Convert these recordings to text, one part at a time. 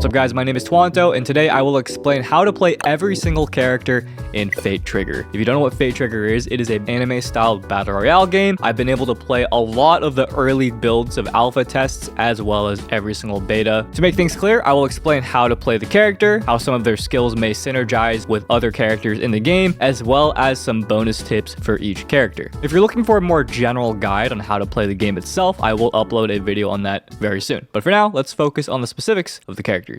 What's up guys, my name is Tuonto, and today I will explain how to play every single character in Fate Trigger. If you don't know what Fate Trigger is, it is an anime-styled battle royale game. I've been able to play a lot of the early builds of alpha tests as well as every single beta. To make things clear, I will explain how to play the character, how some of their skills may synergize with other characters in the game, as well as some bonus tips for each character. If you're looking for a more general guide on how to play the game itself, I will upload a video on that very soon. But for now, let's focus on the specifics of the characters.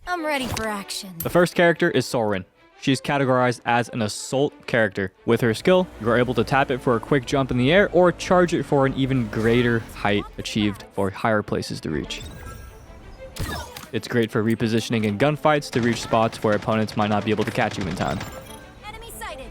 I'm ready for action. The first character is Soarwynne. She's categorized as an assault character. With her skill, you're able to tap it for a quick jump in the air or charge it for an even greater height achieved or higher places to reach. It's great for repositioning in gunfights to reach spots where opponents might not be able to catch you in time. Enemy sighted.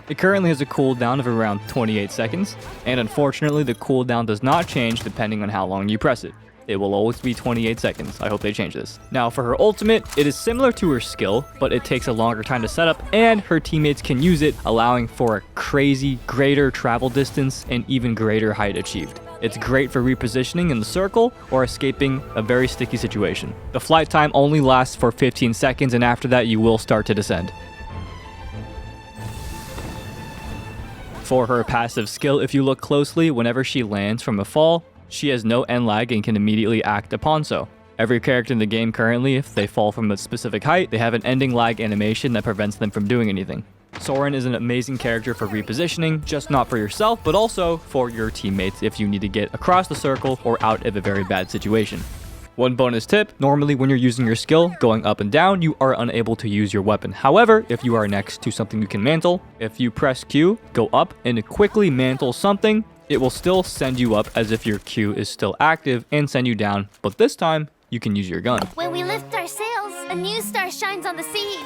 It currently has a cooldown of around 28 seconds, and unfortunately the cooldown does not change depending on how long you press it. It will always be 28 seconds. I hope they change this. Now for her ultimate, it is similar to her skill, but it takes a longer time to set up, and her teammates can use it, allowing for a crazy greater travel distance and even greater height achieved. It's great for repositioning in the circle or escaping a very sticky situation. The flight time only lasts for 15 seconds, and after that you will start to descend. For her passive skill, if you look closely, whenever she lands from a fall, she has no end lag and can immediately act upon so. Every character in the game currently, if they fall from a specific height, they have an ending lag animation that prevents them from doing anything. Soarwynne is an amazing character for repositioning, just not for yourself, but also for your teammates if you need to get across the circle or out of a very bad situation. One bonus tip, normally when you're using your skill, going up and down, you are unable to use your weapon. However, if you are next to something you can mantle, if you press Q, go up, and quickly mantle something, it will still send you up as if your Q is still active and send you down, but this time, you can use your gun. When we lift our sails, a new star shines on the sea.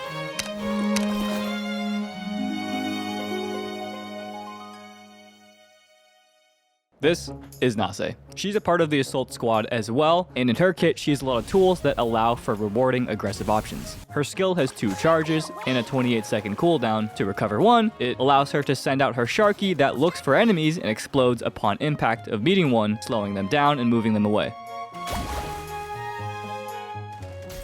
This is Nase. She's a part of the assault squad as well, and in her kit she has a lot of tools that allow for rewarding aggressive options. Her skill has 2 charges and a 28-second cooldown. To recover one, it allows her to send out her Sharky that looks for enemies and explodes upon impact of meeting one, slowing them down and moving them away.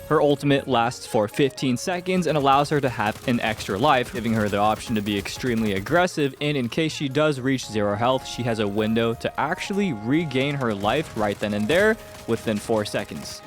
Her ultimate lasts for 15 seconds and allows her to have an extra life, giving her the option to be extremely aggressive, and in case she does reach 0 health, she has a window to actually regain her life right then and there within 4 seconds.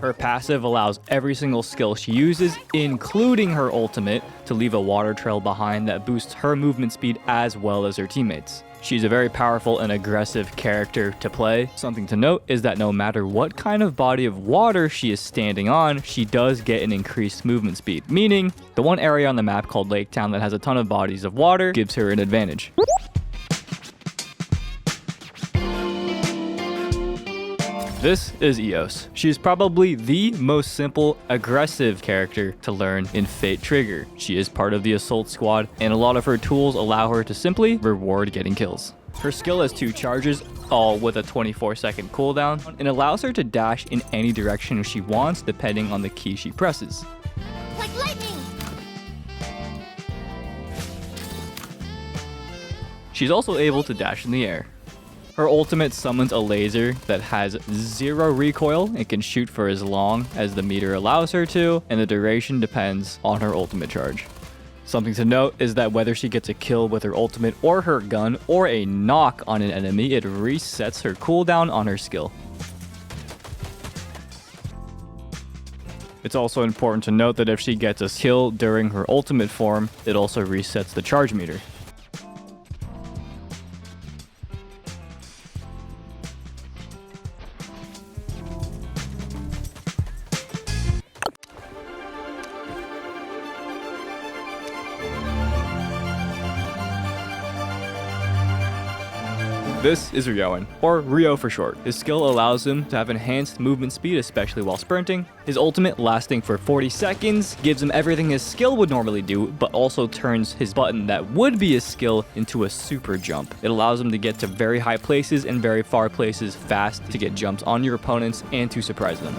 Her passive allows every single skill she uses, including her ultimate, to leave a water trail behind that boosts her movement speed as well as her teammates. She's a very powerful and aggressive character to play. Something to note is that no matter what kind of body of water she is standing on, she does get an increased movement speed, meaning the one area on the map called Lake Town that has a ton of bodies of water gives her an advantage. This is Eos. She's probably the most simple, aggressive character to learn in Fate Trigger. She is part of the assault squad, and a lot of her tools allow her to simply reward getting kills. Her skill has 2 charges, all with a 24-second cooldown, and allows her to dash in any direction she wants depending on the key she presses. Like lightning. She's also able to dash in the air. Her ultimate summons a laser that has 0 recoil and can shoot for as long as the meter allows her to, and the duration depends on her ultimate charge. Something to note is that whether she gets a kill with her ultimate or her gun or a knock on an enemy, it resets her cooldown on her skill. It's also important to note that if she gets a kill during her ultimate form, it also resets the charge meter. This is Ryoin, or Ryo for short. His skill allows him to have enhanced movement speed, especially while sprinting. His ultimate, lasting for 40 seconds, gives him everything his skill would normally do, but also turns his button that would be his skill into a super jump. It allows him to get to very high places and very far places fast to get jumps on your opponents and to surprise them.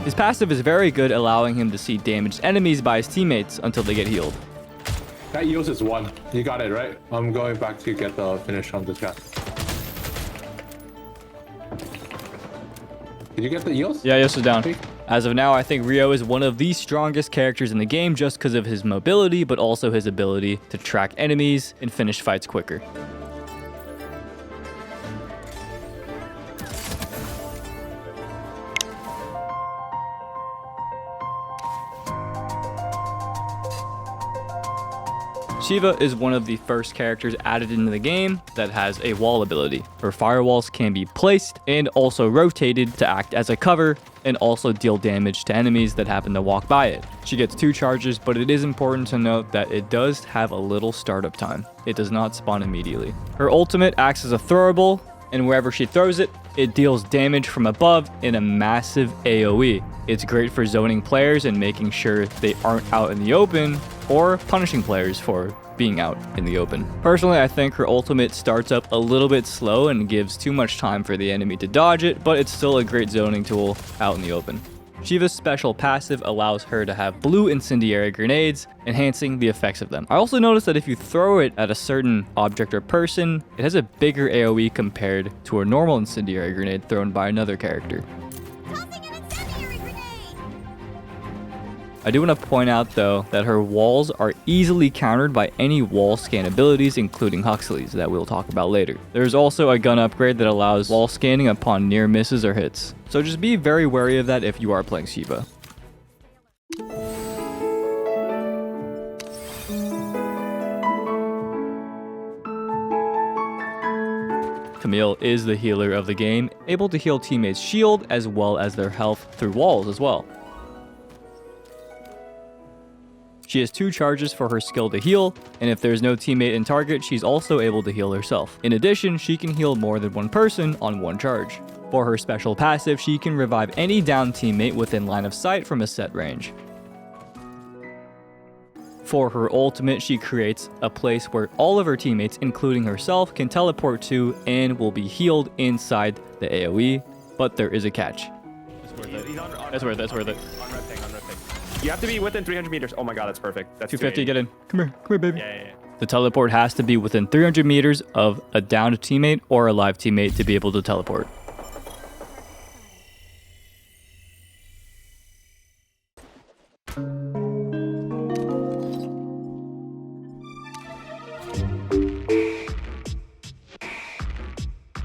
His passive is very good, allowing him to see damaged enemies by his teammates until they get healed. That yields is 1. You got it, right? I'm going back to get the finish on this guy. Did you get the yields? Yeah, Yos is down. As of now, I think Ryo is one of the strongest characters in the game just because of his mobility, but also his ability to track enemies and finish fights quicker. Xiva is one of the first characters added into the game that has a wall ability. Her firewalls can be placed and also rotated to act as a cover and also deal damage to enemies that happen to walk by it. She gets 2 charges, but it is important to note that it does have a little startup time. It does not spawn immediately. Her ultimate acts as a throwable, and wherever she throws it, it deals damage from above in a massive AoE. It's great for zoning players and making sure they aren't out in the open, or punishing players for being out in the open. Personally, I think her ultimate starts up a little bit slow and gives too much time for the enemy to dodge it, but it's still a great zoning tool out in the open. Xiva's special passive allows her to have blue incendiary grenades, enhancing the effects of them. I also noticed that if you throw it at a certain object or person, it has a bigger AoE compared to a normal incendiary grenade thrown by another character. I do want to point out though that her walls are easily countered by any wall scan abilities, including Huxley's that we'll talk about later. There's also a gun upgrade that allows wall scanning upon near misses or hits. So just be very wary of that if you are playing Xiva. Camille is the healer of the game, able to heal teammates' shield as well as their health through walls as well. She has 2 charges for her skill to heal, and if there's no teammate in target, she's also able to heal herself. In addition, she can heal more than one person on 1 charge. For her special passive, she can revive any downed teammate within line of sight from a set range. For her ultimate, she creates a place where all of her teammates, including herself, can teleport to and will be healed inside the AoE, but there is a catch. That's worth it. You have to be within 300 meters. Oh my god, that's perfect. That's 250, get in. Come here, baby. Yeah. The teleport has to be within 300 meters of a downed teammate or a live teammate to be able to teleport.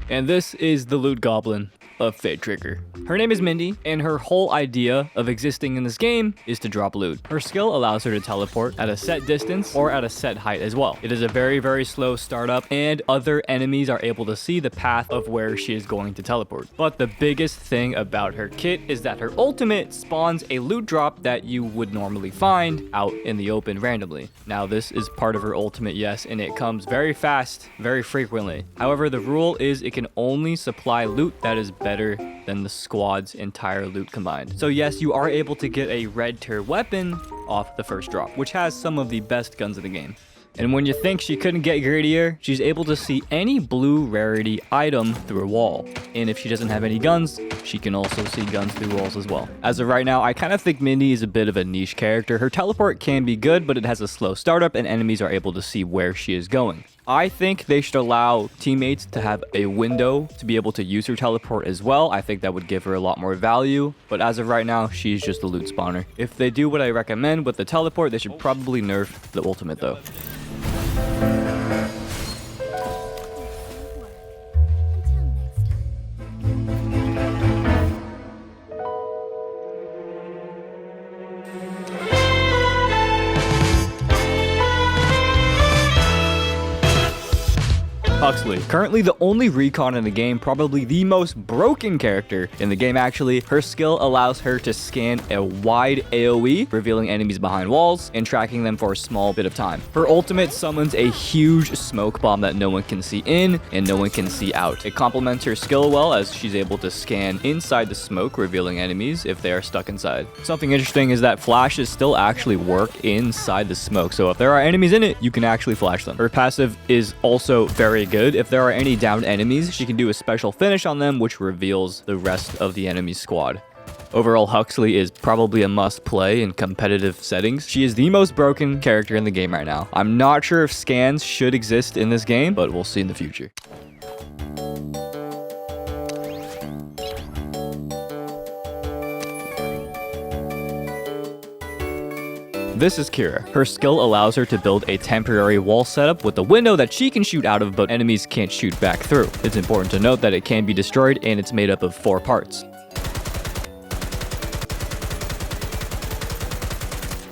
And this is the loot goblin of Fate Trigger. Her name is Mindy, and her whole idea of existing in this game is to drop loot. Her skill allows her to teleport at a set distance or at a set height as well. It is a very, very slow startup, and other enemies are able to see the path of where she is going to teleport. But the biggest thing about her kit is that her ultimate spawns a loot drop that you would normally find out in the open randomly. Now, this is part of her ultimate, yes, and it comes very fast, very frequently. However, the rule is it can only supply loot that is better than the squad's entire loot combined. So yes, you are able to get a red tier weapon off the first drop, which has some of the best guns in the game. And when you think she couldn't get greedier, she's able to see any blue rarity item through a wall. And if she doesn't have any guns, she can also see guns through walls as well. As of right now, I kind of think Mindy is a bit of a niche character. Her teleport can be good, but it has a slow startup and enemies are able to see where she is going. I think they should allow teammates to have a window to be able to use her teleport as well. I think that would give her a lot more value, but as of right now, she's just a loot spawner. If they do what I recommend with the teleport, they should probably nerf the ultimate though. Huxley, currently the only recon in the game, probably the most broken character in the game actually. Her skill allows her to scan a wide AoE, revealing enemies behind walls and tracking them for a small bit of time. Her ultimate summons a huge smoke bomb that no one can see in and no one can see out. It complements her skill well as she's able to scan inside the smoke, revealing enemies if they are stuck inside. Something interesting is that flashes still actually work inside the smoke, so if there are enemies in it, you can actually flash them. Her passive is also very good. If there are any downed enemies, she can do a special finish on them, which reveals the rest of the enemy squad. Overall, Huxley is probably a must-play in competitive settings. She is the most broken character in the game right now. I'm not sure if scans should exist in this game, but we'll see in the future. This is Kira. Her skill allows her to build a temporary wall setup with a window that she can shoot out of, but enemies can't shoot back through. It's important to note that it can be destroyed, and it's made up of 4 parts.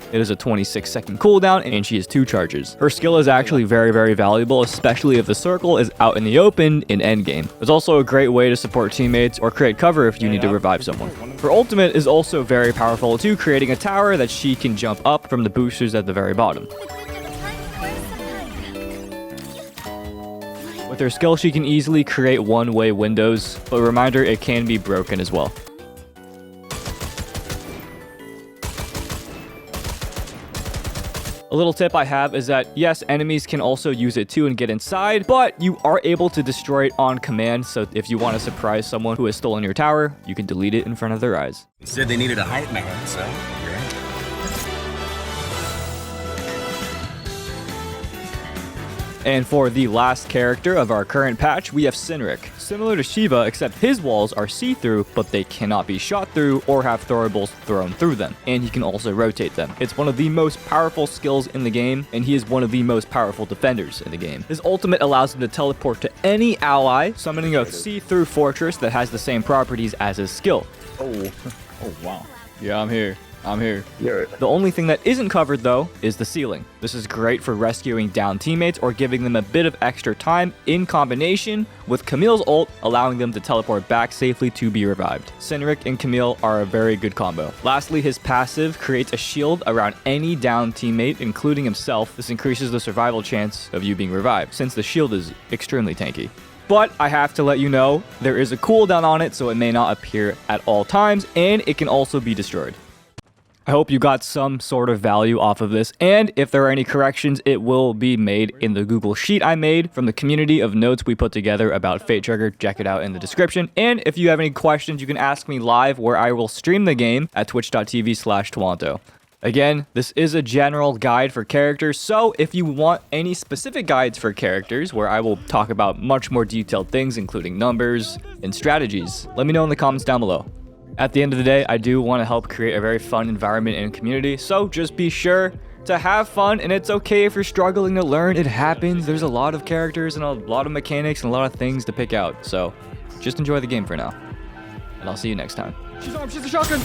It is a 26-second cooldown, and she has 2 charges. Her skill is actually very valuable, especially if the circle is out in the open in endgame. It's also a great way to support teammates or create cover if you need to revive someone. Her ultimate is also very powerful too, creating a tower that she can jump up from the boosters at the very bottom. With her skill, she can easily create one-way windows, but reminder, it can be broken as well. A little tip I have is that, yes, enemies can also use it too and get inside, but you are able to destroy it on command, so if you want to surprise someone who has stolen your tower, you can delete it in front of their eyes. Said they needed a hype man, so you're right. And for the last character of our current patch, we have Cynric. Similar to Xiva, except his walls are see-through, but they cannot be shot through or have throwables thrown through them. And he can also rotate them. It's one of the most powerful skills in the game, and he is one of the most powerful defenders in the game. His ultimate allows him to teleport to any ally, summoning a see-through fortress that has the same properties as his skill. Oh wow. Yeah, I'm here. Yeah. The only thing that isn't covered, though, is the ceiling. This is great for rescuing down teammates or giving them a bit of extra time in combination with Camille's ult, allowing them to teleport back safely to be revived. Cynric and Camille are a very good combo. Lastly, his passive creates a shield around any down teammate, including himself. This increases the survival chance of you being revived, since the shield is extremely tanky. But I have to let you know, there is a cooldown on it, so it may not appear at all times, and it can also be destroyed. I hope you got some sort of value off of this, and if there are any corrections, it will be made in the Google Sheet I made from the community of notes we put together about Fate Trigger. Check it out in the description. And if you have any questions, you can ask me live, where I will stream the game at twitch.tv/tuonto. Again, this is a general guide for characters, so if you want any specific guides for characters where I will talk about much more detailed things, including numbers and strategies, let me know in the comments down below. At the end of the day, I do want to help create a very fun environment and community, so just be sure to have fun, and it's okay if you're struggling to learn. It happens. There's a lot of characters and a lot of mechanics and a lot of things to pick out, so just enjoy the game for now. And I'll see you next time. She's armed, she's a shotgun!